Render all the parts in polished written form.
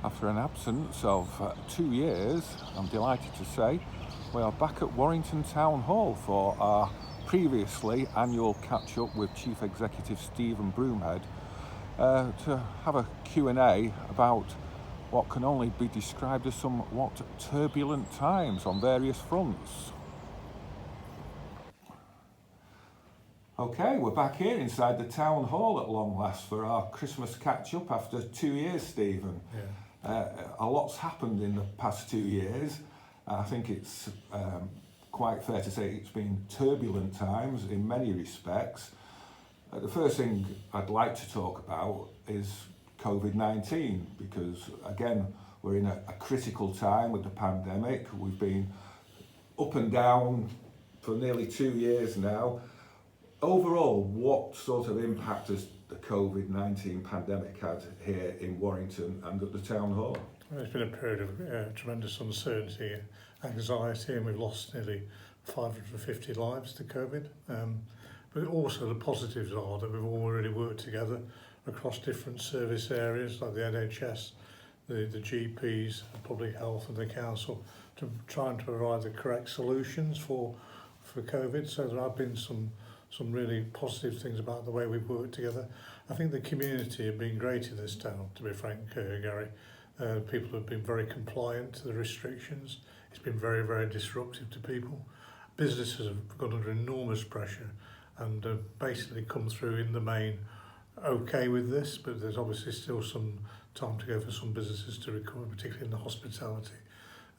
After an absence of 2 years, I'm delighted to say, we are back at Warrington Town Hall for our previously annual catch-up with Chief Executive Stephen Broomhead to have a Q&A about what can only be described as somewhat turbulent times on various fronts. Okay, we're back here inside the Town Hall at long last for our Christmas catch-up after 2 years, Stephen. Yeah. A lot's happened in the past 2 years. I think it's quite fair to say it's been turbulent times in many respects. The first thing I'd like to talk about is COVID-19, because again, we're in a critical time with the pandemic. We've been up and down for nearly 2 years now. Overall, what sort of impact has the COVID-19 pandemic had here in Warrington and at the Town Hall? Well, it's been a period of tremendous uncertainty, anxiety, and we've lost nearly 550 lives to COVID. But also the positives are that we've all really worked together across different service areas like the NHS, the GPs, public health and the council to try and provide the correct solutions for COVID. So there have been some really positive things about the way we've worked together. I think the community have been great in this town, to be frank, Gary. People have been very compliant to the restrictions. It's been very, very disruptive to people. Businesses have gone under enormous pressure and basically come through in the main okay with this, but there's obviously still some time to go for some businesses to recover, particularly in the hospitality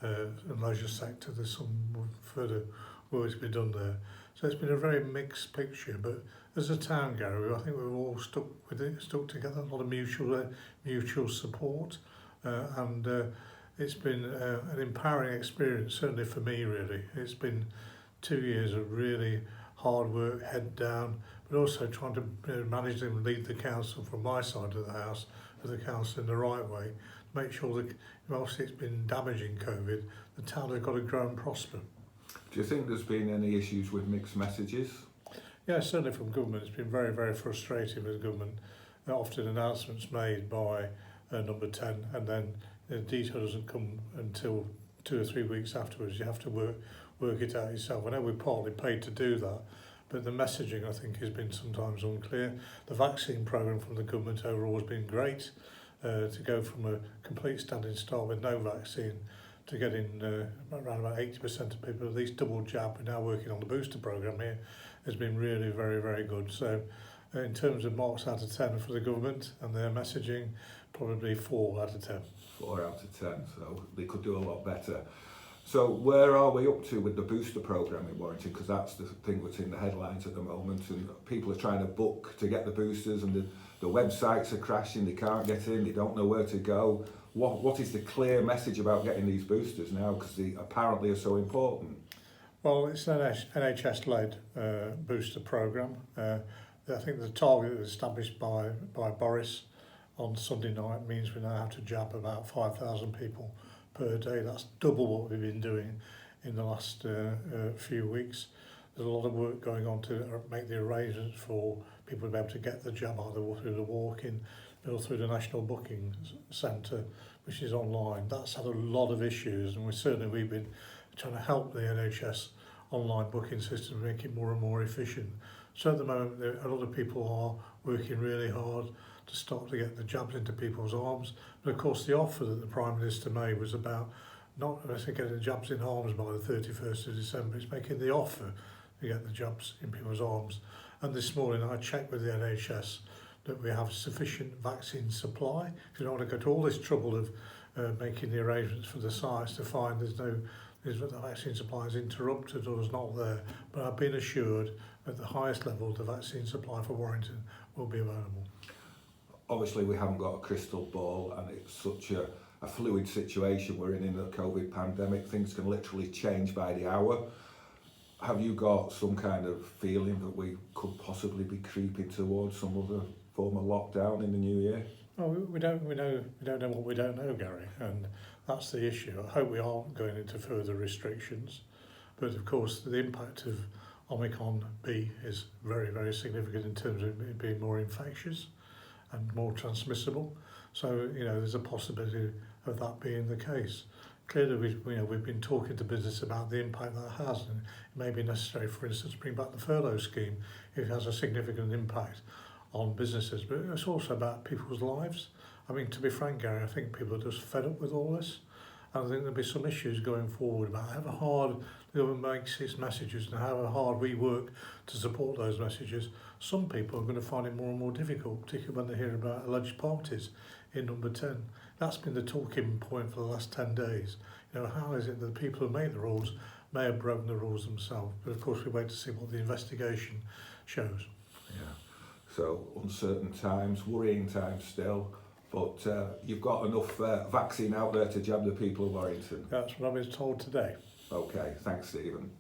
and leisure sector. There's some further work to be done there. So it's been a very mixed picture, but as a town, Gary, I think we've all stuck together, a lot of mutual support, and it's been an empowering experience, certainly for me, really. It's been 2 years of really hard work, head down, but also trying to manage and lead the council from my side of the house, of the council in the right way, make sure that, obviously it's been damaging COVID, the town has got to grow and prosper. Do you think there's been any issues with mixed messages? Yeah, certainly from government. It's been very, very frustrating with government. Often announcements made by number 10 and then the detail doesn't come until 2 or 3 weeks afterwards. You have to work it out yourself. I know we're partly paid to do that, but the messaging, I think, has been sometimes unclear. The vaccine programme from the government overall has been great. To go from a complete standing start with no vaccine to getting around about 80% of people at least double jab. We're now working on the booster programme here, has been really very, very good. So in terms of marks out of 10 for the government and their messaging, probably 4 out of 10. 4 out of 10, so they could do a lot better. So where are we up to with the booster programme in Warrington? Because that's the thing that's in the headlines at the moment, and people are trying to book to get the boosters, and the websites are crashing, they can't get in, they don't know where to go. What is the clear message about getting these boosters now, because they apparently are so important? Well, it's an NHS-led booster programme. I think the target was established by Boris on Sunday night means we now have to jab about 5,000 people per day. That's double what we've been doing in the last few weeks. There's a lot of work going on to make the arrangements for people to be able to get the jab either through the walk-in or through the National Booking Centre, which is online. That's had a lot of issues, and we've been trying to help the NHS online booking system make it more and more efficient. So at the moment, a lot of people are working really hard to start to get the jabs into people's arms. But of course, the offer that the Prime Minister made was about not necessarily getting the jabs in arms by the 31st of December, it's making the offer to get the jabs in people's arms. And this morning I checked with the NHS that we have sufficient vaccine supply. If you don't want to go to all this trouble of making the arrangements for the sites to find the vaccine supply is interrupted or is not there. But I've been assured at the highest level the vaccine supply for Warrington will be available. Obviously we haven't got a crystal ball, and it's such a fluid situation we're in the COVID pandemic. Things can literally change by the hour. Have you got some kind of feeling that we could possibly be creeping towards some other form of lockdown in the new year? Well, we don't know what we don't know, Gary, and that's the issue. I hope we aren't going into further restrictions, but of course the impact of Omicron B is very, very significant in terms of it being more infectious and more transmissible. So, there's a possibility of that being the case. Clearly, we've been talking to business about the impact that has, and it may be necessary, for instance, to bring back the furlough scheme if it has a significant impact on businesses. But it's also about people's lives. I mean, to be frank, Gary, I think people are just fed up with all this. And I think there'll be some issues going forward about how hard the government makes its messages and how hard we work to support those messages. Some people are going to find it more and more difficult, particularly when they hear about alleged parties in number 10. That's been the talking point for the last 10 days. How is it that the people who make the rules may have broken the rules themselves? But of course, we wait to see what the investigation shows. Yeah. So uncertain times, worrying times still, but you've got enough vaccine out there to jab the people of Warrington. That's what I've been told today. Okay, thanks, Stephen.